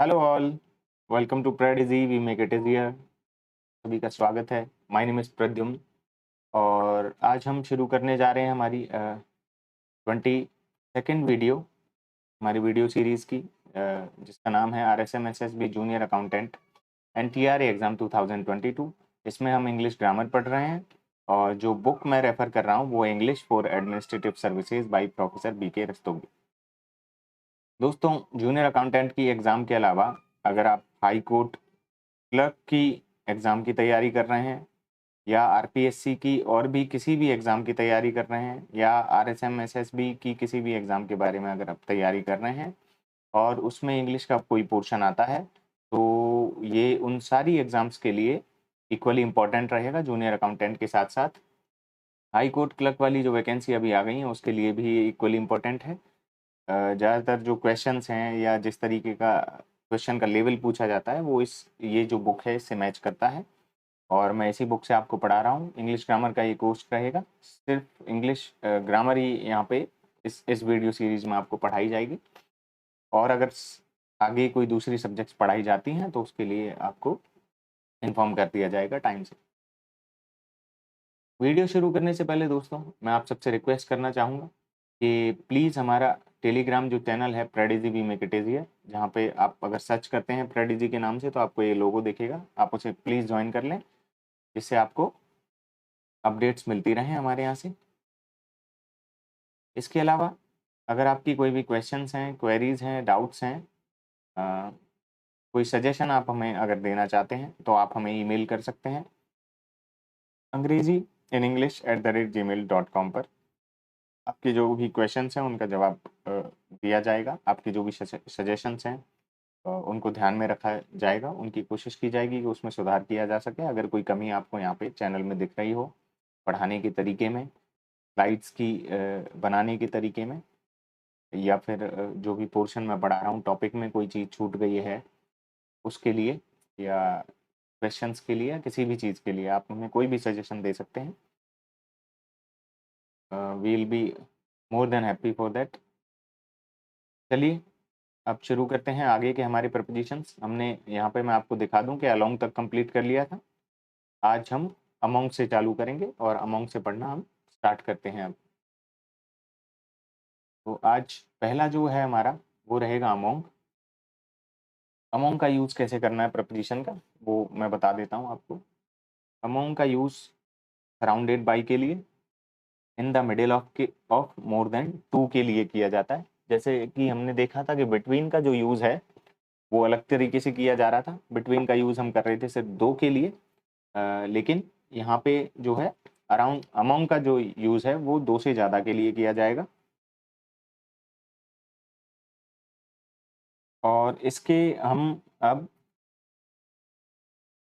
Hello all, welcome to pred easy we make it easier. सभी का स्वागत है। माय नेम इज प्रद्युम्न और आज हम शुरू करने जा रहे हैं हमारी 22nd वीडियो, हमारी वीडियो सीरीज़ की, जिसका नाम है RSM-SSB junior accountant NTRA exam 2022। इसमें हम इंग्लिश ग्रामर पढ़ रहे हैं और जो बुक मैं रेफ़र कर रहा हूँ वो English for administrative services by professor BK Rastogi. दोस्तों, जूनियर अकाउंटेंट की एग्ज़ाम के अलावा अगर आप हाई कोर्ट क्लर्क की एग्ज़ाम की तैयारी कर रहे हैं या RPSC की और भी किसी भी एग्ज़ाम की तैयारी कर रहे हैं या RSM-SSB की किसी भी एग्ज़ाम के बारे में अगर आप तैयारी कर रहे हैं और उसमें इंग्लिश का कोई पोर्शन आता है, तो ये उन सारी एग्ज़ाम्स के लिए इक्वली इम्पोर्टेंट रहेगा। जूनियर अकाउंटेंट के साथ-साथ हाई कोर्ट क्लर्क वाली जो वैकेंसी अभी आ गई हैं, उसके लिए भी ये इक्वली इम्पोर्टेंट है। ज़्यादातर जो क्वेश्चंस हैं या जिस तरीके का क्वेश्चन का लेवल पूछा जाता है, वो ये जो बुक है इससे मैच करता है और मैं इसी बुक से आपको पढ़ा रहा हूँ। इंग्लिश ग्रामर का ये कोर्स रहेगा। सिर्फ इंग्लिश ग्रामर ही यहाँ पे इस वीडियो सीरीज़ में आपको पढ़ाई जाएगी और अगर आगे कोई दूसरी सब्जेक्ट्स पढ़ाई जाती हैं तो उसके लिए आपको इन्फॉर्म कर दिया जाएगा टाइम से। वीडियो शुरू करने से पहले दोस्तों, मैं आप सबसे रिक्वेस्ट करना चाहूँगा कि प्लीज़ हमारा टेलीग्राम जो चैनल है प्रेडिजी वी मेक इट इजी है, जहाँ पे आप अगर सर्च करते हैं प्रेडिजी के नाम से तो आपको ये लोगो दिखेगा। आप उसे प्लीज़ ज्वाइन कर लें, जिससे आपको अपडेट्स मिलती रहें हमारे यहाँ से। इसके अलावा अगर आपकी कोई भी क्वेश्चंस हैं, क्वेरीज़ हैं, डाउट्स हैं, अ, कोई सजेशन आप हमें अगर देना चाहते हैं तो आप हमें ईमेल कर सकते हैं angrezi@gmail.com पर। आपके जो भी क्वेश्चंस हैं उनका जवाब दिया जाएगा। आपके जो भी सजेशंस हैं उनको ध्यान में रखा जाएगा। उनकी कोशिश की जाएगी कि उसमें सुधार किया जा सके। अगर कोई कमी आपको यहाँ पे चैनल में दिख रही हो, पढ़ाने के तरीके में, स्लाइड्स की बनाने के तरीके में, या फिर जो भी पोर्शन मैं पढ़ा रहा हूँ टॉपिक में कोई चीज़ छूट गई है उसके लिए, या क्वेश्चंस के लिए, या किसी भी चीज़ के लिए आप हमें कोई भी सजेशन दे सकते हैं। We will be more than happy for that. चलिए अब शुरू करते हैं आगे के हमारे प्रपोजिशंस। हमने यहाँ पे मैं आपको दिखा दूँ कि अलोंग तक कंप्लीट कर लिया था। आज हम अमोंग से चालू करेंगे और अमोंग से पढ़ना हम स्टार्ट करते हैं अब। तो आज पहला जो है हमारा वो रहेगा अमोंग। अमोंग का यूज़ कैसे करना है प्रपोजिशन का, वो मैं बता देता हूँ आपको। अमोंग का यूज़ सराउंडेड बाई के लिए, in the middle of more than two के लिए किया जाता है। जैसे कि हमने देखा था कि बिटवीन का जो यूज़ है वो अलग तरीके से किया जा रहा था। बिटवीन का यूज़ हम कर रहे थे सिर्फ दो के लिए, लेकिन यहाँ पे जो है अराउंड अमोंग का जो यूज़ है वो दो से ज़्यादा के लिए किया जाएगा। और इसके हम अब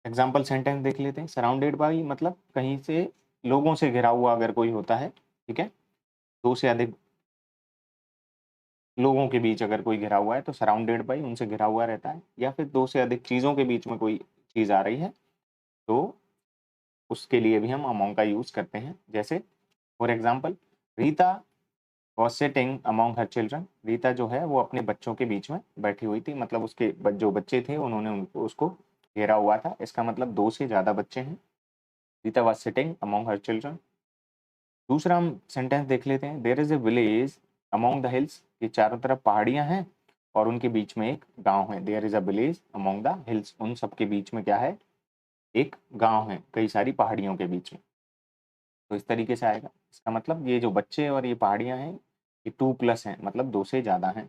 एग्जाम्पल सेंटेंस देख लेते हैं। सराउंडेड बाई मतलब कहीं से लोगों से घिरा हुआ अगर कोई होता है, ठीक है, दो से अधिक लोगों के बीच अगर कोई घिरा हुआ है तो सराउंडेड बाई उनसे घिरा हुआ रहता है। या फिर दो से अधिक चीज़ों के बीच में कोई चीज़ आ रही है तो उसके लिए भी हम अमोंग का यूज़ करते हैं। जैसे for example, Rita was sitting among her children. Rita जो है वो अपने बच्चों के बीच में बैठी हुई थी, मतलब उसके जो बच्चे थे उन्होंने उसको घेरा हुआ था। इसका मतलब दो से ज़्यादा बच्चे हैं। Rita was sitting among her children. दूसरा हम सेंटेंस देख लेते हैं। There is a village among the hills. ये चारों तरफ पहाड़ियां हैं और उनके बीच में एक गांव है। There is a village among the hills, उन सबके बीच में क्या है, एक गांव है कई सारी पहाड़ियों के बीच में। तो इस तरीके से आएगा। इसका मतलब ये जो बच्चे और ये पहाड़ियां हैं ये 2+ हैं, मतलब दो से ज़्यादा हैं।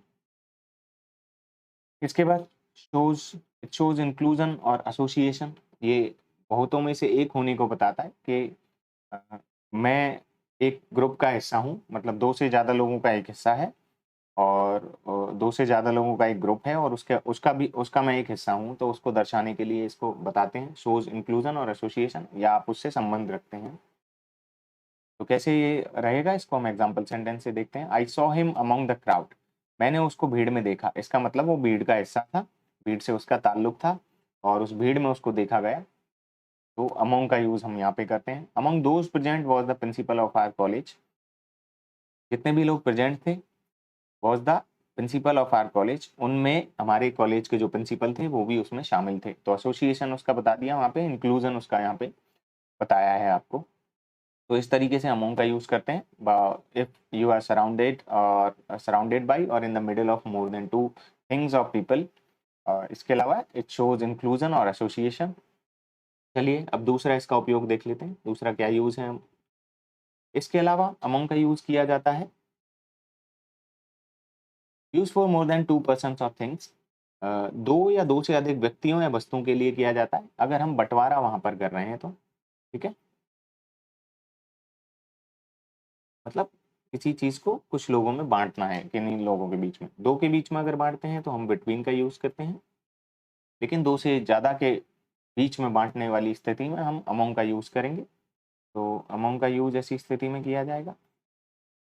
इसके बाद शोज, इट शोज इंक्लूजन और एसोसिएशन। ये बहुतों में से एक होने को बताता है कि मैं एक ग्रुप का हिस्सा हूँ, मतलब दो से ज़्यादा लोगों का एक हिस्सा है और दो से ज़्यादा लोगों का एक ग्रुप है और उसका मैं एक हिस्सा हूँ, तो उसको दर्शाने के लिए इसको बताते हैं शोज इंक्लूजन और एसोसिएशन, या आप उससे संबंध रखते हैं। तो कैसे ये रहेगा, इसको हम एग्जाम्पल सेंटेंस से देखते हैं। I saw him among the crowd. मैंने उसको भीड़ में देखा। इसका मतलब वो भीड़ का हिस्सा था, भीड़ से उसका ताल्लुक था और उस भीड़ में उसको देखा गया। तो अमंग का यूज हम यहाँ पे करते हैं। Among those present was the principal of our college. जितने भी लोग प्रेजेंट थे, was the principal of our college, उनमें हमारे कॉलेज के जो प्रिंसिपल थे वो भी उसमें शामिल थे। तो एसोसिएशन उसका बता दिया वहाँ पे, इंक्लूजन उसका यहाँ पे बताया है आपको। तो इस तरीके से अमोंग का यूज करते हैं। If you are surrounded by और in the middle of more than two things of people. इसके अलावा इट शोज इंक्लूजन और एसोसिएशन। चलिए अब दूसरा इसका उपयोग देख लेते हैं, दूसरा क्या यूज है। इसके अलावा अमोंग का यूज किया जाता है use for more than 2 person of things. दो या दो से अधिक व्यक्तियों या वस्तुओं के लिए किया जाता है अगर हम बंटवारा वहां पर कर रहे हैं तो। ठीक है, मतलब किसी चीज को कुछ लोगों में बांटना है, किन्हीं लोगों के बीच में। दो के बीच में अगर बांटते हैं तो हम बिटवीन का यूज करते हैं, लेकिन दो से ज्यादा के बीच में बांटने वाली स्थिति में हम अमोंग का यूज करेंगे। तो अमोंग का यूज ऐसी स्थिति में किया जाएगा।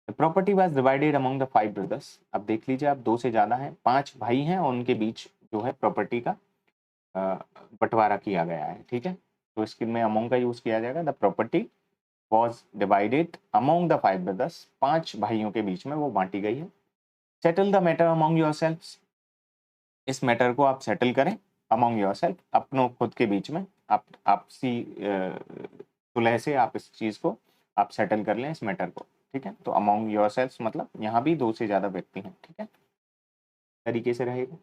Property was divided among the 5 brothers. अब देख लीजिए, आप दो से ज्यादा हैं, 5 भाई हैं और उनके बीच जो है प्रॉपर्टी का बंटवारा किया गया है। ठीक है, तो इसके में अमोंग का यूज किया जाएगा। The property was divided among the 5 brothers, 5 भाइयों के बीच में वो बांटी गई है। Settle the matter among yourselves. इस मैटर को आप सेटल करें अमोंग योरसेल्फ, अपनों खुद के बीच में। आप आपसी सुलह से आप इस चीज को आप सेटल कर लें, इस मैटर को। ठीक है, तो अमोंग योरसेल्व्स मतलब यहाँ भी दो से ज्यादा व्यक्ति हैं। ठीक है, तरीके से रहेगा।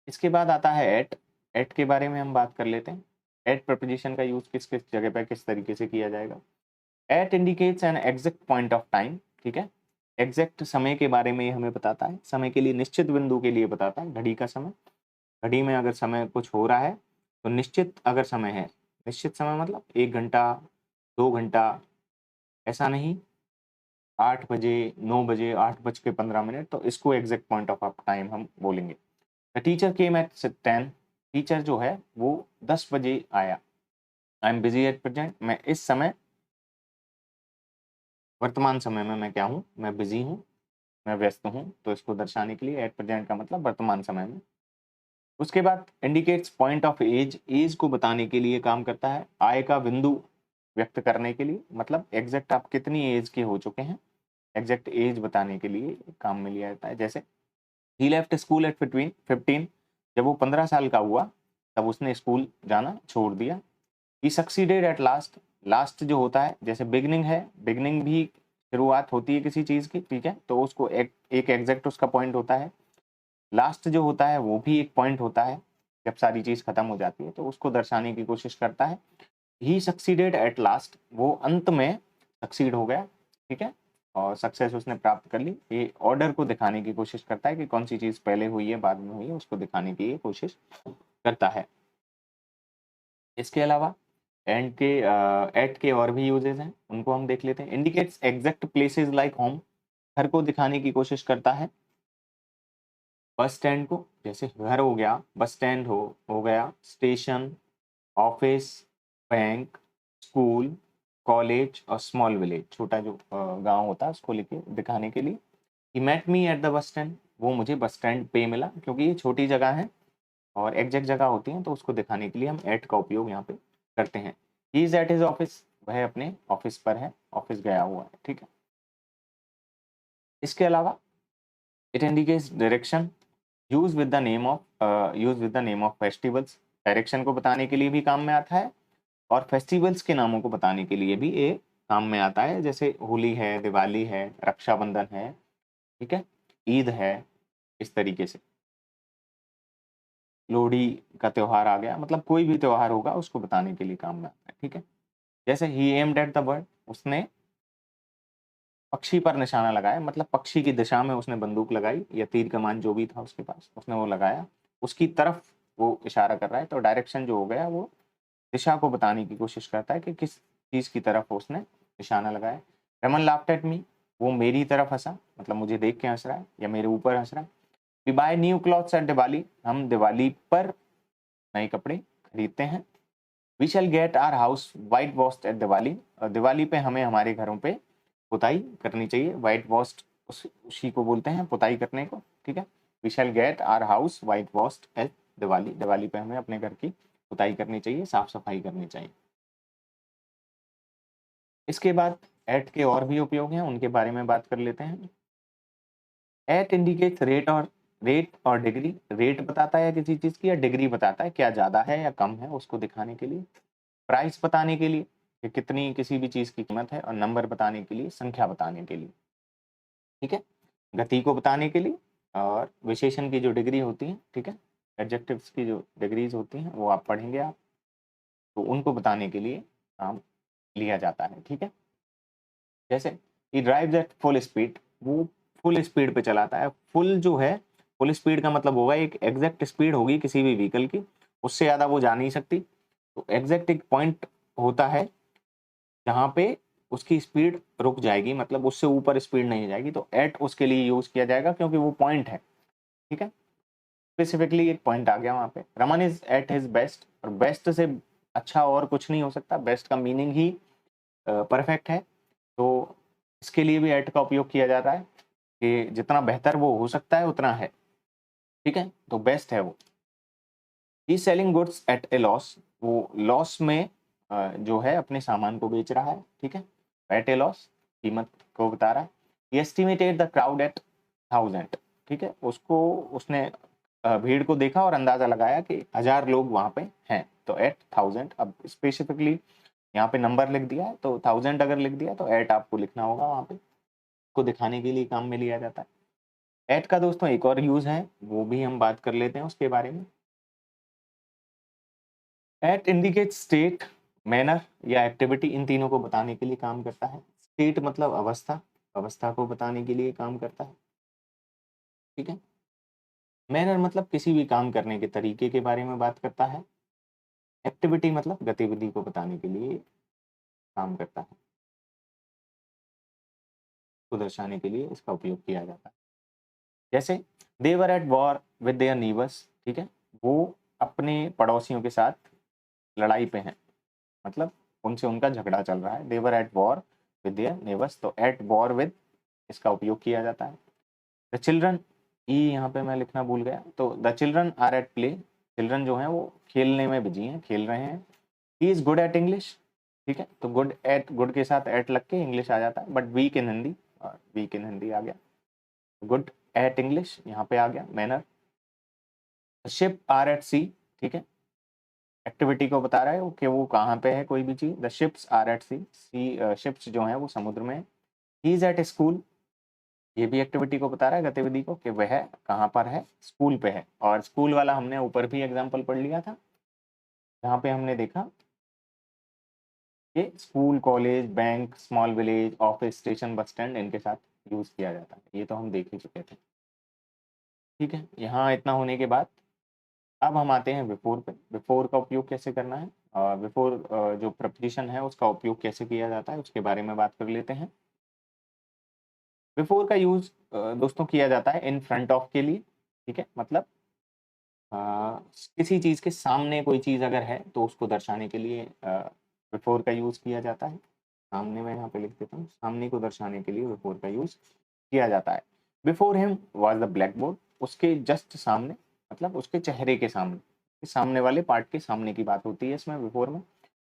इसके बाद आता है एट। एट के बारे में हम बात कर लेते हैं। एट प्रपोजिशन का यूज किस किस जगह पर किस तरीके से किया जाएगा। At indicates an exact point of time. ठीक है, एग्जैक्ट समय के बारे में ये हमें बताता है, समय के लिए निश्चित बिंदु के लिए बताता है, घड़ी का समय। घड़ी में अगर समय कुछ हो रहा है तो निश्चित अगर समय है, निश्चित समय मतलब 1 घंटा 2 घंटा, ऐसा नहीं 8 बजे 9 बजे 8:15, तो इसको एग्जैक्ट पॉइंट ऑफ टाइम हम बोलेंगे। The teacher came at 10। Teacher जो है वो 10 बजे आया। I am busy at present, मैं इस समय वर्तमान समय में मैं क्या हूँ, मैं बिजी हूँ, मैं व्यस्त हूँ। तो इसको दर्शाने के लिए एट प्रेजेंट का मतलब वर्तमान समय में। उसके बाद indicates point of age, age को बताने के लिए काम करता है। आय का बिंदु व्यक्त करने के लिए, मतलब एग्जैक्ट आप कितनी एज के हो चुके हैं, एग्जैक्ट एज बताने के लिए काम में लिया जाता है। जैसे ही लेफ्ट स्कूल एट 15, जब वो 15 साल का हुआ तब उसने स्कूल जाना छोड़ दिया। ही सक्सीडेड एट लास्ट। लास्ट जो होता है, जैसे बिगनिंग है, बिगनिंग भी शुरुआत होती है किसी चीज की। ठीक है, तो उसको एक एग्जैक्ट उसका पॉइंट होता है। लास्ट जो होता है वो भी एक पॉइंट होता है, जब सारी चीज खत्म हो जाती है तो उसको दर्शाने की कोशिश करता है। ही सक्सीडेड एट लास्ट, वो अंत में सक्सीड हो गया। ठीक है, और सक्सेस उसने प्राप्त कर ली। ये ऑर्डर को दिखाने की कोशिश करता है कि कौन सी चीज पहले हुई है बाद में हुई है, उसको दिखाने की ये कोशिश करता है। इसके अलावा एंड के एट के और भी यूजेस हैं, उनको हम देख लेते हैं। Indicates exact places like home, घर को दिखाने की कोशिश करता है। बस स्टैंड को, जैसे घर हो गया, बस स्टैंड हो गया, station, office, bank, school, college और स्मॉल विलेज, छोटा जो गांव होता है उसको लेके दिखाने के लिए। He met me at the bus stand, वो मुझे बस स्टैंड पे मिला, क्योंकि ये छोटी जगह है और एग्जैक्ट जगह होती है तो उसको दिखाने के लिए हम एट का उपयोग यहाँ पे करते हैं। He is at his office, वह अपने ऑफिस पर है, ऑफिस गया हुआ है। ठीक है, इसके अलावा it indicates direction, use with the name of festivals. Direction को बताने के लिए भी काम में आता है और फेस्टिवल्स के नामों को बताने के लिए भी ये काम में आता है। जैसे होली है, दिवाली है, रक्षाबंधन है, ठीक है, ईद है, इस तरीके से लोहड़ी का त्योहार आ गया, मतलब कोई भी त्योहार होगा उसको बताने के लिए काम में आता है। ठीक है, जैसे ही एम्ड एट द बर्ड, उसने पक्षी पर निशाना लगाया, मतलब पक्षी की दिशा में उसने बंदूक लगाई या तीर कमान जो भी था उसके पास, उसने वो लगाया, उसकी तरफ वो इशारा कर रहा है। तो डायरेक्शन जो हो गया वो दिशा को बताने की कोशिश करता है कि किस चीज की तरफ उसने निशाना लगाया। रमन लाफ्ट एट मी, वो मेरी तरफ हंसा, मतलब मुझे देख के हंस रहा है या मेरे ऊपर हंस रहा है। We buy new clothes at Diwali, हम दिवाली पर नए कपड़े खरीदते हैं। We shall get our house white washed at Diwali, और दिवाली पे हमें हमारे घरों पे पुताई करनी चाहिए। वाइट वॉश्ड उसी को बोलते हैं पुताई करने को। ठीक है, we shall get our house white washed at Diwali, Diwali पे हमें अपने घर की पुताई करनी चाहिए, साफ सफाई करनी चाहिए। इसके बाद एट के और भी उपयोग हैं, उनके बारे में बात कर लेते हैं। एट इंडिकेट्स रेट और डिग्री, रेट बताता है किसी चीज की या डिग्री बताता है क्या ज्यादा है या कम है उसको दिखाने के लिए। प्राइस बताने के लिए कि कितनी किसी भी चीज की कीमत है, और नंबर बताने के लिए संख्या बताने के लिए, ठीक है। गति को बताने के लिए, और विशेषण की जो डिग्री होती है, ठीक है, एडजेक्टिव्स की जो डिग्रीज होती हैं वो आप पढ़ेंगे आप, तो उनको बताने के लिए काम लिया जाता है, ठीक है। जैसे ही ड्राइव्स एट फुल स्पीड, वो फुल स्पीड पे चलाता है। फुल जो है, फुल स्पीड का मतलब होगा एक एग्जैक्ट स्पीड होगी किसी भी व्हीकल की, उससे ज़्यादा वो जा नहीं सकती। तो एग्जैक्ट एक पॉइंट होता है जहाँ पे उसकी स्पीड रुक जाएगी, मतलब उससे ऊपर स्पीड नहीं जाएगी, तो एट उसके लिए यूज किया जाएगा क्योंकि वो पॉइंट है, ठीक है। स्पेसिफिकली एक पॉइंट आ गया वहाँ पे। Raman is at his best, और बेस्ट से अच्छा और कुछ नहीं हो सकता, बेस्ट का मीनिंग ही परफेक्ट है। तो इसके लिए भी एट का उपयोग किया जाता है कि जितना बेहतर वो हो सकता है उतना है, ठीक है, तो बेस्ट है वो। He selling goods at a loss, वो लॉस में जो है अपने सामान को बेच रहा है, ठीक है, एट ए लॉस कीमत को बता रहा है। ही एस्टिमेटेड द क्राउड एट 1000, ठीक है, उसको उसने भीड़ को देखा और अंदाजा लगाया कि 1000 लोग वहां पे हैं, तो एट 1000। अब स्पेसिफिकली यहाँ पे नंबर लिख दिया है, तो 1000 अगर लिख दिया तो एट आपको लिखना होगा वहां पे, को दिखाने के लिए काम में लिया जाता है। एट का दोस्तों एक और यूज है, वो भी हम बात कर लेते हैं उसके बारे में। एट इंडिकेट स्टेट, मैनर या एक्टिविटी, इन तीनों को बताने के लिए काम करता है। स्टेट मतलब अवस्था, अवस्था को बताने के लिए काम करता है, ठीक है। मैनर मतलब किसी भी काम करने के तरीके के बारे में बात करता है। एक्टिविटी मतलब गतिविधि को बताने के लिए काम करता है, को दर्शाने के लिए इसका उपयोग किया जाता है। जैसे they were at war with their neighbours, ठीक है, वो अपने पड़ोसियों के साथ लड़ाई पे हैं, मतलब उनसे उनका झगड़ा चल रहा है। They were at war with their neighbours, तो एट वॉर विद इसका उपयोग किया जाता है। द चिल्ड्रन, ई यहाँ पे मैं लिखना भूल गया, तो the children are at play, children जो हैं वो खेलने में बिजी हैं, खेल रहे हैं। He is good at English, ठीक है, तो गुड एट, गुड के साथ एट लग के इंग्लिश आ जाता है, बट वीक इन हिंदी, और वीक इन हिंदी आ गया। गुड एट इंग्लिश यहाँ पे आ गया मैनर। शिप आर एट सी, ठीक है, एक्टिविटी को बता रहा है कि वो कहाँ पे है कोई भी चीज। The ships are at sea, sea ships जो हैं वो समुद्र में। ही इज एट स्कूल, ये भी एक्टिविटी को बता रहा है, गतिविधि को, कि वह कहाँ पर है, स्कूल पे है। और स्कूल वाला हमने ऊपर भी एग्जाम्पल पढ़ लिया था, जहाँ पे हमने देखा कि school, college, bank, small village, office, station, bus stand, इनके साथ यूज किया जाता है, ये तो हम देख ही चुके थे, ठीक है। यहाँ इतना होने के बाद अब हम आते हैं बिफोर पे। बिफोर का उपयोग कैसे करना है, बिफोर जो प्रपोजिशन है उसका उपयोग कैसे किया जाता है उसके बारे में बात कर लेते हैं। बिफोर का यूज दोस्तों किया जाता है इन फ्रंट ऑफ के लिए, ठीक है, मतलब किसी चीज के सामने कोई चीज अगर है तो उसको दर्शाने के लिए बिफोर का यूज किया जाता है। सामने मैं यहाँ पे लिख देता हूँ, सामने को दर्शाने के लिए बिफोर का यूज किया जाता है। Before him was the black board, उसके जस्ट सामने, मतलब उसके चेहरे के सामने, सामने वाले पार्ट के सामने की बात होती है इसमें बिफोर में।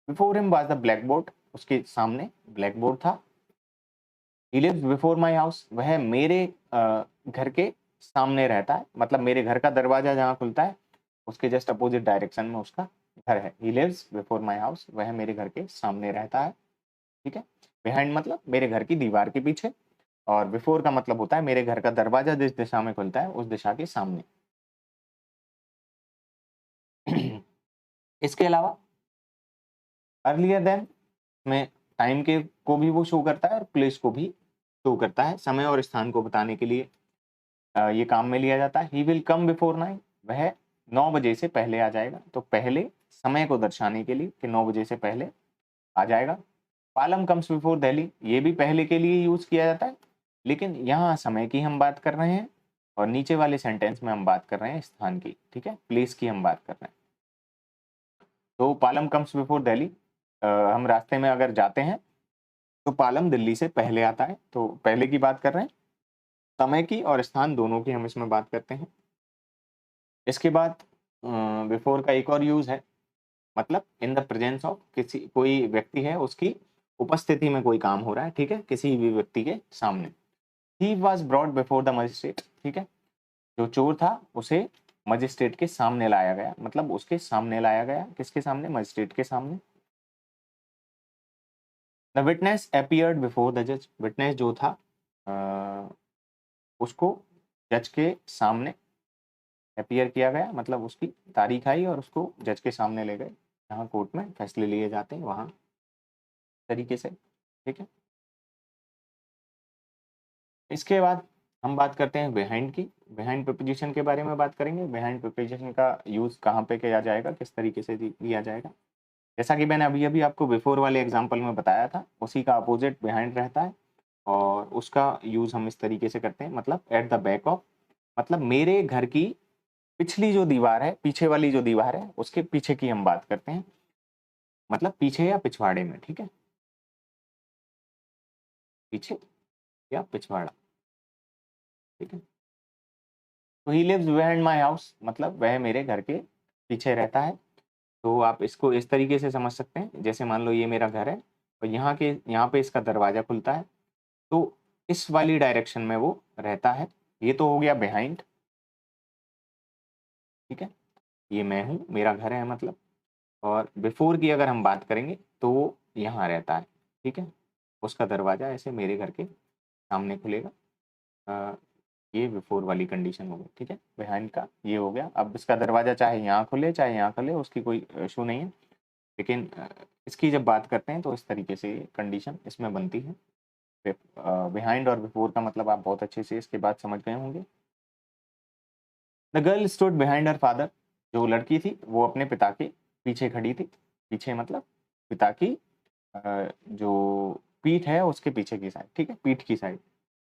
Before him was the black board, उसके सामने ब्लैक बोर्ड था। He lives before my house, वह मेरे घर के सामने रहता है, मतलब मेरे घर का दरवाजा जहाँ खुलता है उसके जस्ट अपोजिट डायरेक्शन में उसका घर है। He lives before my house, वह मेरे घर के सामने रहता है, ठीक है। बिहाइंड मतलब मेरे घर की दीवार के पीछे, और बिफोर का मतलब होता है मेरे घर का दरवाजा जिस दिशा में खुलता है उस दिशा के सामने। इसके अलावा अर्लियर देन में टाइम के को भी वो शो करता है और प्लेस को भी शो करता है, समय और स्थान को बताने के लिए ये काम में लिया जाता है। ही विल कम बिफोर 9, वह 9 बजे से पहले आ जाएगा, तो पहले समय को दर्शाने के लिए कि 9 बजे से पहले आ जाएगा। पालम कम्स बिफोर दिल्ली, ये भी पहले के लिए यूज किया जाता है, लेकिन यहाँ समय की हम बात कर रहे हैं और नीचे वाले सेंटेंस में हम बात कर रहे हैं स्थान की, ठीक है, प्लेस की हम बात कर रहे हैं। तो पालम कम्स बिफोर दिल्ली, हम रास्ते में अगर जाते हैं तो पालम दिल्ली से पहले आता है, तो पहले की बात कर रहे हैं। समय की और स्थान दोनों की हम इसमें बात करते हैं। इसके बाद बिफोर का एक और यूज है, मतलब इन द प्रेजेंस ऑफ, किसी कोई व्यक्ति है उसकी उपस्थिति में कोई काम हो रहा है, ठीक है, किसी भी व्यक्ति के सामने। Thief was brought before the magistrate, ठीक है, जो चोर था उसे मजिस्ट्रेट के सामने लाया गया, मतलब उसके सामने लाया गया, किसके सामने, मजिस्ट्रेट के सामने। The witness appeared before the जज, विटनेस जो था उसको जज के सामने अपीयर किया गया, मतलब उसकी तारीख आई और उसको जज के सामने ले गए, जहाँ कोर्ट में फैसले लिए जाते हैं वहाँ तरीके से, ठीक है। इसके बाद हम बात करते हैं बिहाइंड की। बिहाइंड प्रीपोजिशन के बारे में बात करेंगे। बिहाइंड प्रीपोजिशन का यूज कहाँ पे किया जाएगा, किस तरीके से किया जाएगा। जैसा कि मैंने अभी अभी आपको बिफोर वाले एग्जाम्पल में बताया था, उसी का अपोजिट बिहाइंड रहता है और उसका यूज हम इस तरीके से करते हैं, मतलब एट द बैक ऑफ, मतलब मेरे घर की पिछली जो दीवार है, पीछे वाली जो दीवार है उसके पीछे की हम बात करते हैं, मतलब पीछे या पिछवाड़े में, ठीक है, पीछे या पिछवाड़ा, ठीक है। तो he lives behind my house, मतलब वह मेरे घर के पीछे रहता है। तो आप इसको इस तरीके से समझ सकते हैं, जैसे मान लो ये मेरा घर है और यहाँ पे इसका दरवाजा खुलता है, तो इस वाली डायरेक्शन में वो रहता है। ये तो हो गया बिहाइंड, ठीक है, ये मैं हूँ, मेरा घर है मतलब। और बिफोर की अगर हम बात करेंगे तो वो यहाँ रहता है, ठीक है, उसका दरवाजा ऐसे मेरे घर के सामने खुलेगा। अ, ये बिफोर वाली कंडीशन हो गई, ठीक है, बिहाइंड का ये हो गया। अब इसका दरवाजा चाहे यहाँ खुले चाहे यहाँ खुले, उसकी कोई इशू नहीं है, लेकिन इसकी जब बात करते हैं तो इस तरीके से कंडीशन इसमें बनती है। बिहाइंड और बिफोर का मतलब आप बहुत अच्छे से इसके बाद समझ गए होंगे। The girl stood behind her father, जो लड़की थी वो अपने पिता के पीछे खड़ी थी। पीछे मतलब पिता की जो पीठ है उसके पीछे की साइड, ठीक है, पीठ की साइड।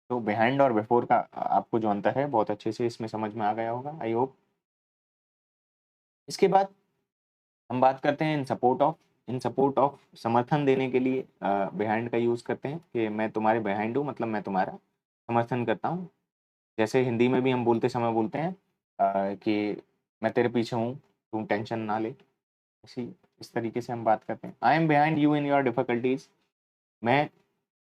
तो बिहाइंड और बिफोर का आपको जो अंतर है बहुत अच्छे से इसमें समझ में आ गया होगा, आई होप। इसके बाद हम बात करते हैं इन support of. In support of समर्थन देने के लिए बिहाइंड का यूज करते हैं कि मैं तुम्हारे बिहाइंड हूँ, मतलब मैं तुम्हारा समर्थन करता हूँ। जैसे हिंदी में भी हम बोलते समय बोलते हैं कि मैं तेरे पीछे हूँ, तुम टेंशन ना ले, इसी इस तरीके से हम बात करते हैं। I am behind you in your difficulties, मैं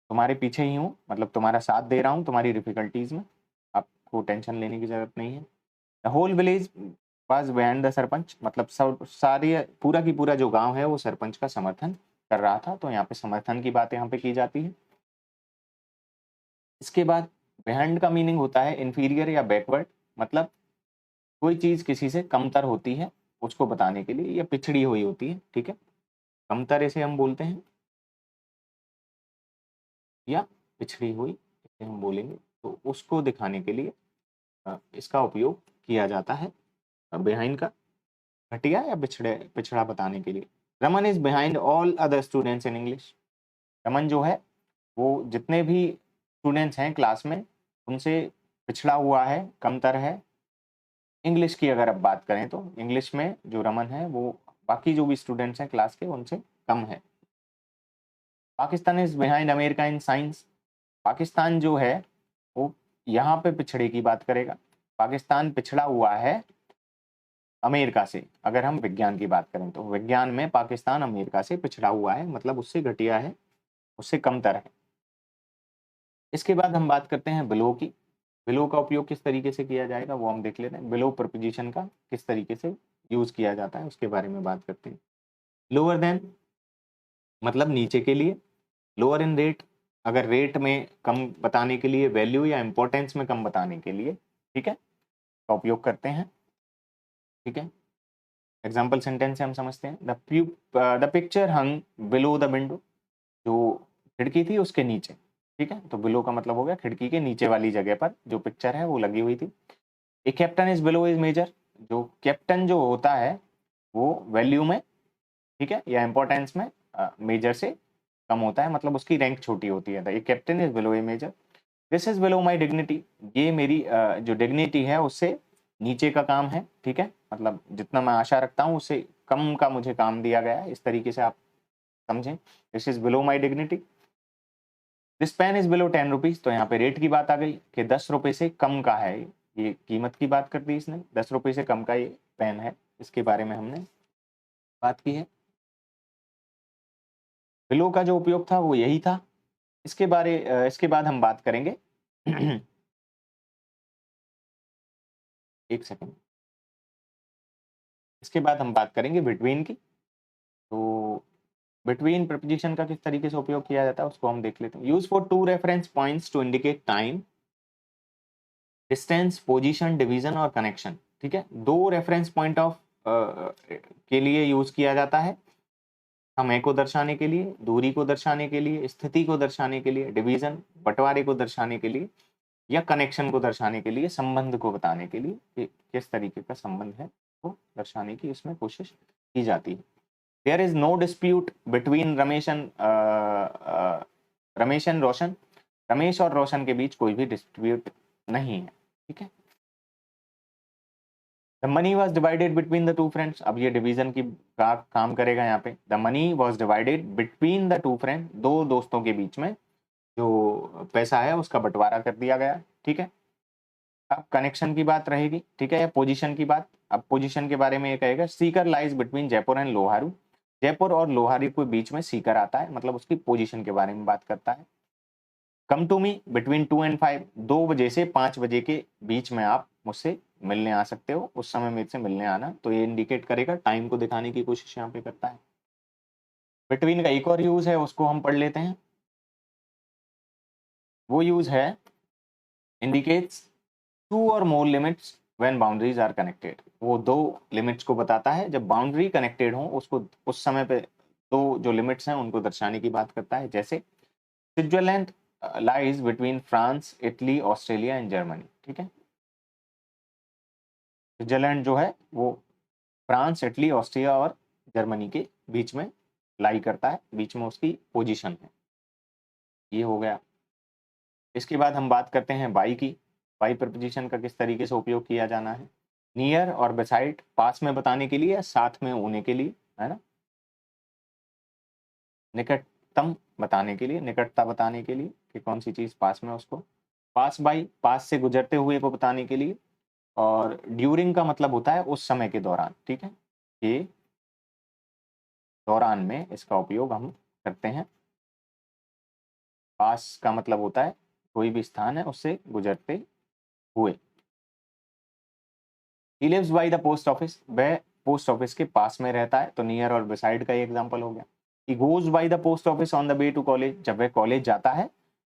तुम्हारे पीछे ही हूँ, मतलब तुम्हारा साथ दे रहा हूँ तुम्हारी डिफिकल्टीज में, आपको टेंशन लेने की जरूरत नहीं है। The whole village was behind the sarpanch, मतलब सब सारी पूरा की पूरा जो गांव है वो सरपंच का समर्थन कर रहा था, तो यहाँ पे समर्थन की बात यहाँ पे की जाती है। इसके बाद बिहाइंड का मीनिंग होता है इंफीरियर या बैकवर्ड, मतलब कोई चीज किसी से कमतर होती है उसको बताने के लिए, या पिछड़ी हुई होती है, ठीक है, कमतर इसे हम बोलते हैं या पिछड़ी हुई इसे हम बोलेंगे, तो उसको दिखाने के लिए इसका उपयोग किया जाता है बिहाइंड का, घटिया या पिछड़ा बताने के लिए। Raman is behind all other students in English, Raman जो है वो जितने भी स्टूडेंट्स हैं क्लास में उनसे पिछड़ा हुआ है, कमतर है। इंग्लिश की अगर आप बात करें तो इंग्लिश में जो रमन है वो बाकी जो भी स्टूडेंट्स हैं क्लास के उनसे कम है। Pakistan is behind America in science, Pakistan जो है वो यहाँ पे पिछड़े की बात करेगा, पाकिस्तान पिछड़ा हुआ है अमेरिका से। अगर हम विज्ञान की बात करें तो विज्ञान में पाकिस्तान अमेरिका से पिछड़ा हुआ है, मतलब उससे घटिया है, उससे कमतर है। इसके बाद हम बात करते हैं बिलो की। बिलो का उपयोग किस तरीके से किया जाएगा वो हम देख लेते हैं। बिलो प्रपोजिशन का किस तरीके से यूज किया जाता है उसके बारे में बात करते हैं। लोअर देन मतलब नीचे के लिए, लोअर इन रेट अगर रेट में कम बताने के लिए, वैल्यू या इंपॉर्टेंस में कम बताने के लिए, ठीक है, का उपयोग करते हैं, ठीक है। एग्जाम्पल सेंटेंस से हम समझते हैं। The picture hung below the window, जो खिड़की थी उसके नीचे, ठीक है, तो बिलो का मतलब हो गया खिड़की के नीचे वाली जगह पर जो पिक्चर है वो लगी हुई थी। A captain is below is major, जो कैप्टन जो होता है वो वैल्यू में, ठीक है, या इंपॉर्टेंस में मेजर से कम होता है, मतलब उसकी रैंक छोटी होती है। A captain is below a major. This is below my dignity, ये मेरी जो डिग्निटी है उससे नीचे का काम है, ठीक है, मतलब जितना मैं आशा रखता हूँ उससे कम का मुझे काम दिया गया है, इस तरीके से आप समझें। This is below my dignity. This pen is below 10 rupees, तो यहाँ पे रेट की बात आ गई कि 10 रुपए से कम का है, ये कीमत की बात कर दी इसने, 10 रुपए से कम का ये पेन है, इसके बारे में हमने बात की है। बिलो का जो उपयोग था वो यही था। इसके बाद हम बात करेंगे एक सेकेंड। इसके बाद हम बात करेंगे बिटवीन की। तो बिटवीन प्रपोजिशन का किस तरीके से उपयोग किया जाता है उसको हम देख लेते हैं। Use for two reference points to indicate time, distance, position, division और कनेक्शन। ठीक है, दो रेफरेंस पॉइंट ऑफ के लिए यूज किया जाता है, समय को दर्शाने के लिए, दूरी को दर्शाने के लिए, स्थिति को दर्शाने के लिए, डिवीजन बंटवारे को दर्शाने के लिए, या कनेक्शन को दर्शाने के लिए, संबंध को बताने के लिए कि किस तरीके का संबंध है वो दर्शाने की इसमें कोशिश की जाती है। There is no dispute between Ramesh and Roshan. Ramesh और रोशन के बीच कोई भी डिस्प्यूट नहीं है। ठीक है, the money was divided between the two friends. अब ये डिवीजन की काम करेगा यहाँ पे। The money was divided between the two friend, दो दोस्तों के बीच में जो पैसा है उसका बंटवारा कर दिया गया। ठीक है, अब कनेक्शन की बात रहेगी। ठीक है, या पोजीशन की बात। अब पोजीशन के बारे में ये कहेगा, Sikar lies between Jaipur and Loharu. Jaipur और लोहारू के बीच में सीकर आता है, मतलब उसकी पोजीशन के बारे में बात करता है। Come to me between 2 and 5, 2 बजे से 5 बजे के बीच में आप मुझसे मिलने आ सकते हो, उस समय मेरे से मिलने आना। तो ये इंडिकेट करेगा, टाइम को दिखाने की कोशिश यहाँ पे करता है। बिटवीन का एक और यूज है, उसको हम पढ़ लेते हैं। वो यूज है इंडिकेट्स टू और more limits when boundaries are connected. वो दो लिमिट्स को बताता है जब बाउंड्री कनेक्टेड हो, उसको उस समय पे दो जो लिमिट्स हैं उनको दर्शाने की बात करता है। जैसे Switzerland lies between France, Italy, Australia and Germany. ठीक है, स्विट्जरलैंड जो है वो फ्रांस, इटली, ऑस्ट्रिया और जर्मनी के बीच में लाई करता है, बीच में उसकी पोजीशन है। ये हो गया। इसके बाद हम बात करते हैं बाई की। बाई प्रपोजिशन का किस तरीके से उपयोग किया जाना है। नियर और बेसाइड, पास में बताने के लिए या साथ में होने के लिए, है ना। निकटतम बताने के लिए, निकटता बताने के लिए कि कौन सी चीज पास में, उसको। पास बाई, पास से गुजरते हुए को बताने के लिए। और ड्यूरिंग का मतलब होता है उस समय के दौरान। ठीक है, ये दौरान में इसका उपयोग हम करते हैं। पास का मतलब होता है कोई भी स्थान है उससे गुजरते हुए। He lives by the post office, वह पोस्ट ऑफिस के पास में रहता है, तो नियर और बिसाइड का ये एग्जांपल हो गया। He goes by the post office on the way to college, जब वह कॉलेज जाता है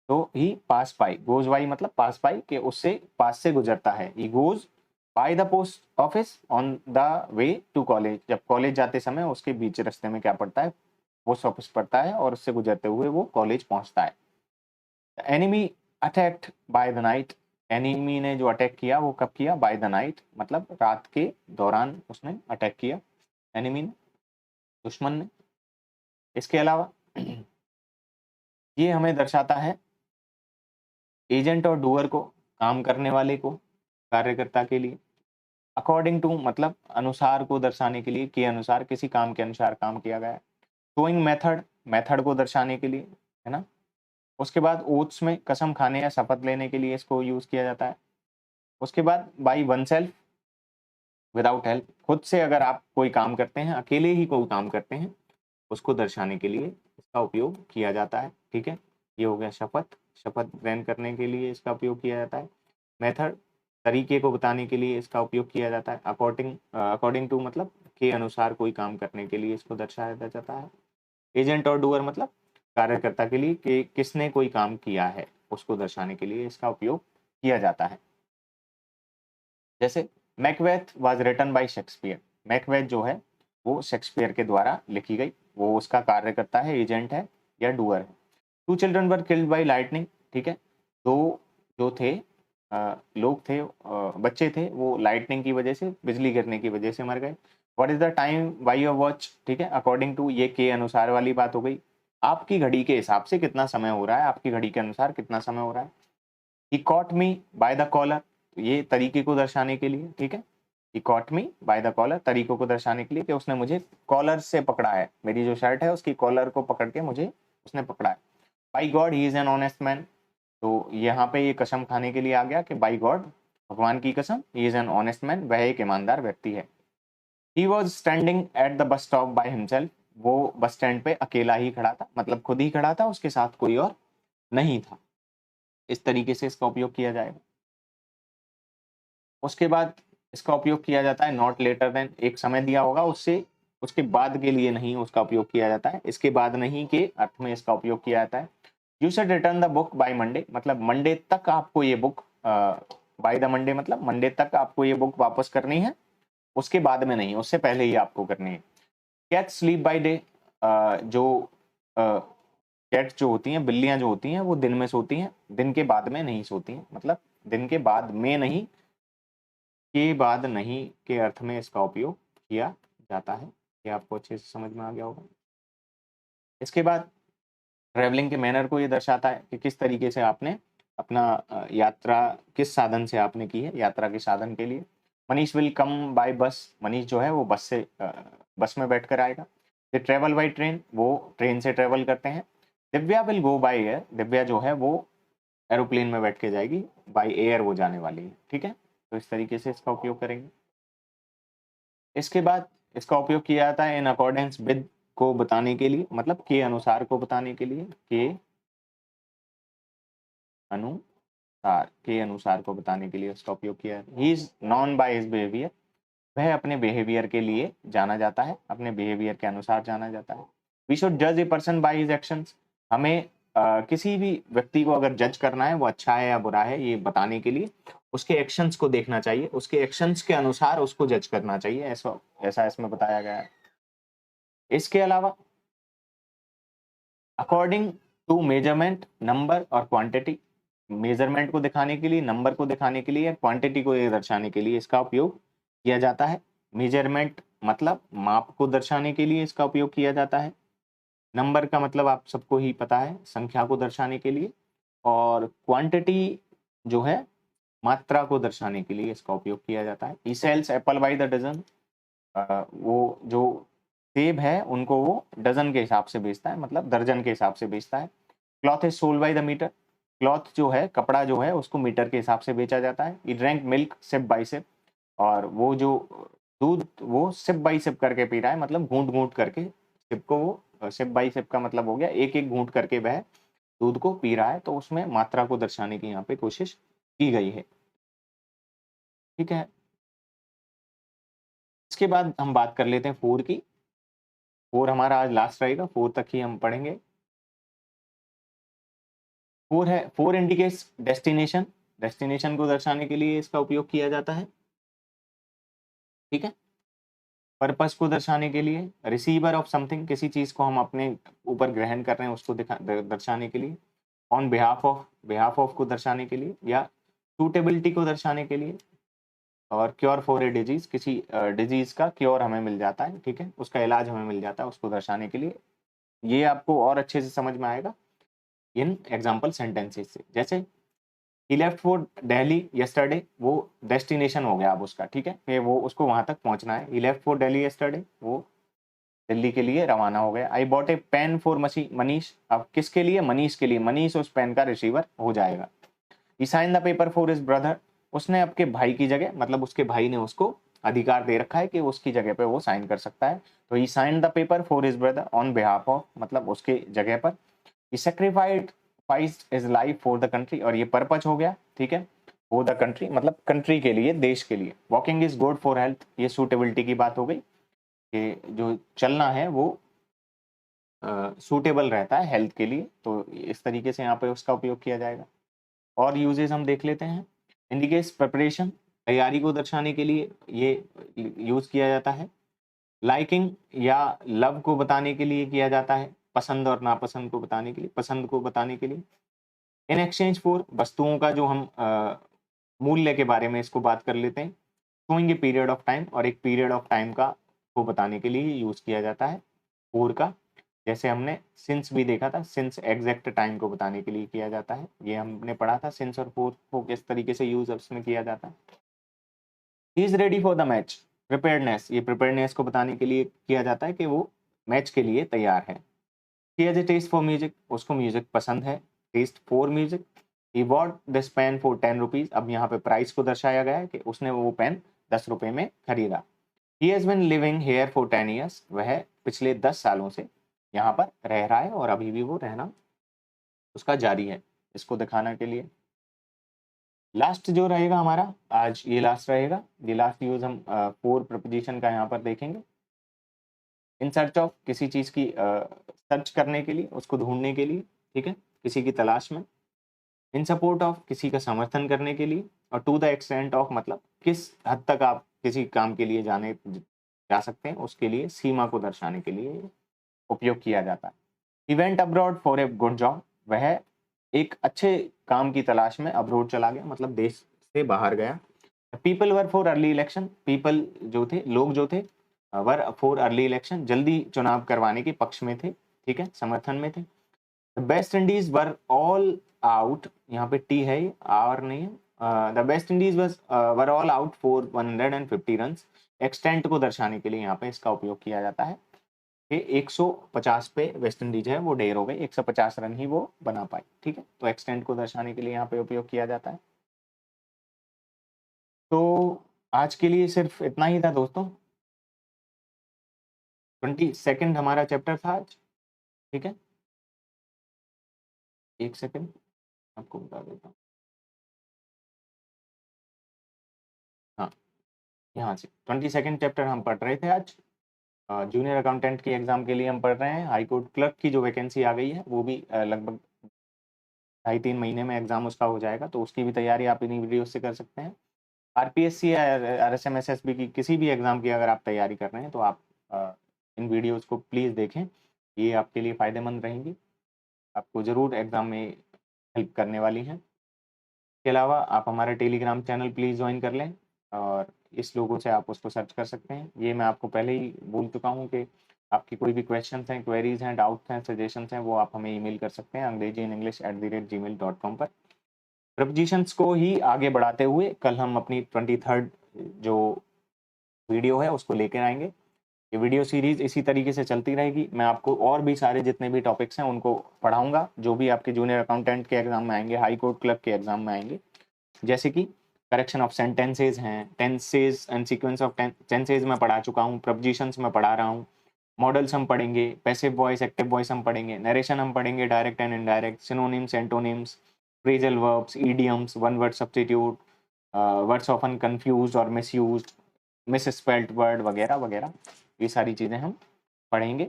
तो he pass by, goes by मतलब पास बाय के उससे पास से गुजरता है। He goes by the post office on the way to college, जब कॉलेज जाते समय उसके बीच रास्ते में क्या पड़ता है, पोस्ट ऑफिस पड़ता है और उससे गुजरते हुए वो कॉलेज पहुंचता है। Enemy attacked by the night, enemy ने जो अटैक किया वो कब किया, बाय द नाइट मतलब रात के दौरान उसने अटैक किया, एनिमी ने, दुश्मन ने। इसके अलावा ये हमें दर्शाता है एजेंट और डूअर को, काम करने वाले को, कार्यकर्ता के लिए। अकॉर्डिंग टू मतलब अनुसार को दर्शाने के लिए, के अनुसार, किसी काम के अनुसार काम किया गया है। शोइंग मेथड, मेथड को दर्शाने के लिए, है ना। उसके बाद ओथ्स में कसम खाने या शपथ लेने के लिए इसको यूज किया जाता है। उसके बाद by one self without help, खुद से अगर आप कोई काम करते हैं, अकेले ही कोई काम करते हैं, उसको दर्शाने के लिए इसका उपयोग किया जाता है। ठीक है, ये हो गया शपथ, शपथ ग्रहण करने के लिए इसका उपयोग किया जाता है। मेथड, तरीके को बताने के लिए इसका उपयोग किया जाता है। अकॉर्डिंग टू मतलब के अनुसार कोई काम करने के लिए इसको दर्शाया जाता है। एजेंट और डूअर मतलब कार्यकर्ता के लिए कि किसने कोई काम किया है, उसको दर्शाने के लिए इसका उपयोग किया जाता है। जैसे Macbeth was written by Shakespeare, Macbeth जो है वो शेक्सपियर के द्वारा लिखी गई, वो उसका कार्यकर्ता है, एजेंट है या डूअर है। Two children were killed by lightning, ठीक है, दो जो थे लोग थे, बच्चे थे, वो लाइटनिंग की वजह से, बिजली गिरने की वजह से मर गए। What is the time by your watch, ठीक है, अकॉर्डिंग टू, ये के अनुसार वाली बात हो गई, आपकी घड़ी के हिसाब से कितना समय हो रहा है, आपकी घड़ी के अनुसार कितना समय हो रहा है। He caught me by the collar, ये तरीके को दर्शाने के लिए, ठीक है, he caught me by the collar, तरीकों को दर्शाने के लिए कि उसने मुझे कॉलर से पकड़ा है, मेरी जो शर्ट है उसकी कॉलर को पकड़ के मुझे उसने पकड़ा है। By God he is an honest man, तो यहाँ पे ये कसम खाने के लिए आ गया कि बाई गॉड, भगवान की कसम, he is an honest man, वह एक ईमानदार व्यक्ति है। He was standing at the bus stop by himself, वो बस स्टैंड पे अकेला ही खड़ा था, मतलब खुद ही खड़ा था, उसके साथ कोई और नहीं था। इस तरीके से इसका उपयोग किया जाएगा। उसके बाद इसका उपयोग किया जाता है नॉट लेटर देन, एक समय दिया होगा उससे उसके बाद के लिए नहीं उसका उपयोग किया जाता है, इसके बाद नहीं के अर्थ में इसका उपयोग किया जाता है। You should return the book by Monday, मतलब मंडे तक आपको ये बुक, बाय द मंडे मतलब मंडे तक आपको ये बुक वापस करनी है, उसके बाद में नहीं, उससे पहले ही आपको करनी है। कैट स्लीप बाय डे, जो कैट जो होती हैं, बिल्लियां जो होती हैं वो दिन में सोती हैं, दिन के बाद में नहीं सोती हैं, मतलब दिन के बाद में नहीं, के बाद नहीं के अर्थ में इसका उपयोग किया जाता है। ये आपको अच्छे से समझ में आ गया होगा। इसके बाद ट्रैवलिंग के मैनर को ये दर्शाता है कि किस तरीके से आपने अपना यात्रा किस साधन से आपने की है, यात्रा के साधन के लिए। मनीष विल कम बाय बस, मनीष जो है वो बस में बैठ कर आएगा। दे ट्रेवल बाय ट्रेन, वो ट्रेन से ट्रेवल करते हैं। Divya will go by air, Divya जो है वो एरोप्लेन में बैठ के जाएगी, बाय एयर वो जाने वाली है, ठीक है। तो इस तरीके से इसका उपयोग करेंगे। इसके बाद इसका उपयोग किया जाता है इन अकॉर्डेंस विद को बताने के लिए, मतलब के अनुसार को बताने के लिए, के अनुसार को बताने के लिए इसका उपयोग किया है। He is known by his behaviour, वह अपने बिहेवियर के लिए जाना जाता है, अपने बिहेवियर के अनुसार जाना जाता है। वी शुड जज a person by his actions, हमें किसी भी व्यक्ति को अगर जज करना है वो अच्छा है या बुरा है ये बताने के लिए उसके एक्शंस को देखना चाहिए, उसके एक्शंस के अनुसार उसको जज करना चाहिए, ऐसा ऐसा इसमें बताया गया है। इसके अलावा अकॉर्डिंग टू मेजरमेंट, नंबर और क्वांटिटी, मेजरमेंट को दिखाने के लिए, नंबर को दिखाने के लिए, क्वांटिटी को दर्शाने के लिए इसका उपयोग किया जाता है। मेजरमेंट मतलब माप को दर्शाने के लिए इसका उपयोग किया जाता है। नंबर का मतलब आप सबको ही पता है, संख्या को दर्शाने के लिए। और क्वांटिटी जो है मात्रा को दर्शाने के लिए इसका उपयोग किया जाता है। He sells apple by the dozen, वो जो सेब है उनको वो डजन के हिसाब से बेचता है, मतलब दर्जन के हिसाब से बेचता है। Cloth is sold by the metre, cloth जो है कपड़ा जो है उसको मीटर के हिसाब से बेचा जाता है। He drank milk sip by sip, और वो जो दूध वो सिप बाय सिप करके पी रहा है, मतलब घूंट घूंट करके, सिप को वो सिप बाय सिप का मतलब हो गया एक एक घूंट करके वह दूध को पी रहा है, तो उसमें मात्रा को दर्शाने की यहाँ पे कोशिश की गई है, ठीक है। इसके बाद हम बात कर लेते हैं फोर की। फोर हमारा आज लास्ट रहेगा, फोर तक ही हम पढ़ेंगे। फोर है, फोर इंडिकेट्स डेस्टिनेशन, डेस्टिनेशन को दर्शाने के लिए इसका उपयोग किया जाता है, ठीक है। पर्पस को दर्शाने के लिए, रिसीवर ऑफ समथिंग, किसी चीज को हम अपने ऊपर ग्रहण कर रहे हैं उसको दर्शाने के लिए। On behalf of, behalf of को दर्शाने के लिए, या सूटेबिलिटी को दर्शाने के लिए। और क्योर फॉर ए डिजीज, किसी डिजीज का क्योर हमें मिल जाता है, ठीक है, उसका इलाज हमें मिल जाता है, उसको दर्शाने के लिए। ये आपको और अच्छे से समझ में आएगा इन एग्जाम्पल सेंटेंसेस से। जैसे ही लेफ्ट फॉर दिल्ली यस्टरडे, वो डेस्टिनेशन हो गया अब उसका, ठीक है, फिर वो उसको वहां तक पहुंचना है। He left for Delhi yesterday, वो दिल्ली के लिए रवाना हो गया। I bought a pen for Manish, अब किसके लिए, मनीष के लिए, मनीष उस पेन का रिसीवर हो जाएगा। He sign the paper for his brother, उसने आपके भाई की जगह, मतलब उसके भाई ने उसको अधिकार दे रखा है कि उसकी जगह पे वो साइन कर सकता है, तो he sign the paper for his brother on behalf of, मतलब उसके जगह पर। ही sacrificed his life for the country, और ये पर्पज हो गया, ठीक है, फॉर द कंट्री मतलब कंट्री के लिए, देश के लिए। Walking is good for health, ये सूटेबिलिटी की बात हो गई कि जो चलना है वो सूटेबल रहता है हेल्थ के लिए, तो इस तरीके से यहाँ पे उसका उपयोग किया जाएगा। और यूजेस हम देख लेते हैं। इंडिकेट्स प्रिपरेशन, तैयारी को दर्शाने के लिए ये यूज किया जाता है। लाइकिंग या लव को बताने के लिए किया जाता है, पसंद और नापसंद को बताने के लिए, पसंद को बताने के लिए। इन एक्सचेंज फॉर, वस्तुओं का जो हम मूल्य के बारे में इसको बात कर लेते हैं। Showing a period of time, और एक पीरियड ऑफ टाइम का को बताने के लिए यूज किया जाता है फॉर का। जैसे हमने सिंस भी देखा था, सिंस एग्जैक्ट टाइम को बताने के लिए किया जाता है, ये हमने पढ़ा था सिंस और फॉर को किस तरीके से यूज उसमें किया जाता है। He is ready for the match, preparedness, ये प्रिपेयर्डनेस को बताने के लिए किया जाता है कि वो मैच के लिए तैयार है। He has a taste for music, उसको म्यूजिक पसंद है, taste for music. He bought this pen for 10 rupees, अब यहाँ पे प्राइस को दर्शाया गया है कि उसने वो पेन 10 रुपए में खरीदा। He has been living here for 10 years, वह पिछले 10 सालों से यहाँ पर रह रहा है और अभी भी वो रहना उसका जारी है, इसको दिखाने के लिए। लास्ट जो रहेगा हमारा आज, ये लास्ट रहेगा, ये लास्ट यूज हम 4 प्रपोजिशन का यहाँ पर देखेंगे। इन सर्च ऑफ, किसी चीज की सर्च करने के लिए, उसको ढूंढने के लिए, ठीक है, किसी की तलाश में। इन सपोर्ट ऑफ, किसी का समर्थन करने के लिए। और टू द एक्सटेंट ऑफ, मतलब किस हद तक आप किसी काम के लिए जा सकते हैं, उसके लिए सीमा को दर्शाने के लिए उपयोग किया जाता है। Event abroad for a good job, वह एक अच्छे काम की तलाश में अब्रोड चला गया, मतलब देश से बाहर गया। People were for early election, people जो थे, लोग जो थे, वर फॉर अर्ली इलेक्शन, जल्दी चुनाव करवाने के पक्ष में थे, ठीक है, समर्थन में थे। West Indies were all out, यहाँ पे टी है, आर नहीं है। The West Indies were all out for 150 run, extent को दर्शाने के लिए यहाँ पे इसका उपयोग किया जाता है कि 150 पे वेस्ट इंडीज है वो ढेर हो गई, 150 रन ही वो बना पाई, ठीक है, तो एक्सटेंट को दर्शाने के लिए यहाँ पे उपयोग किया जाता है। तो आज के लिए सिर्फ इतना ही था दोस्तों। 22 हमारा चैप्टर था आज, ठीक है। एक सेकंड आपको बता देता हूँ। हाँ, यहाँ से 22 चैप्टर हम पढ़ रहे थे आज। जूनियर अकाउंटेंट की एग्जाम के लिए हम पढ़ रहे हैं। हाई कोर्ट क्लर्क की जो वैकेंसी आ गई है वो भी लगभग 2.5-3 महीने में एग्जाम उसका हो जाएगा, तो उसकी भी तैयारी आप इन्हीं वीडियो से कर सकते हैं। आरपीएससी या आरएसएमएसएसबी की किसी भी एग्जाम की अगर आप तैयारी कर रहे हैं तो आप इन वीडियोस को प्लीज़ देखें, ये आपके लिए फ़ायदेमंद रहेंगी, आपको ज़रूर एग्ज़ाम में हेल्प करने वाली हैं। इसके अलावा आप हमारा टेलीग्राम चैनल प्लीज़ ज्वाइन कर लें और इस लोगों से आप उसको सर्च कर सकते हैं। ये मैं आपको पहले ही बोल चुका हूँ कि आपकी कोई भी क्वेश्चंस हैं, क्वेरीज हैं, डाउट्स हैं, सजेशंस हैं, वो आप हमें ईमेल कर सकते हैं angrezi-in-english@gmail.com पर। प्रपोजिशंस को ही आगे बढ़ाते हुए कल हम अपनी 23rd जो वीडियो है उसको लेकर आएंगे। ये वीडियो सीरीज इसी तरीके से चलती रहेगी। मैं आपको और भी सारे जितने भी टॉपिक्स हैं उनको पढ़ाऊंगा, जो भी आपके जूनियर अकाउंटेंट के एग्जाम में आएंगे, हाई कोर्ट क्लर्क के एग्जाम में आएंगे, जैसे कि करेक्शन ऑफ सेंटेंसेज हैं, tenses and sequence of tenses मैं पढ़ा चुका हूँ, प्रपोजिशंस मैं पढ़ा रहा हूँ, मॉडल्स हम पढ़ेंगे, पैसिव वॉइस, एक्टिव वॉइस हम पढ़ेंगे, नरेशन हम पढ़ेंगे, direct and indirect, synonyms, antonyms, phrasal verbs, idioms, one word substitute, words often confused और मिसयूज्ड, मिसस्पेल्ड वर्ड वगैरह वगैरह, ये सारी चीज़ें हम पढ़ेंगे।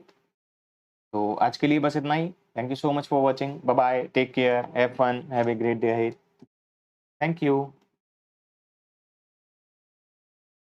तो आज के लिए बस इतना ही। Thank you so much for watching. Bye bye, take care, have fun, have a great day ahead. Thank you.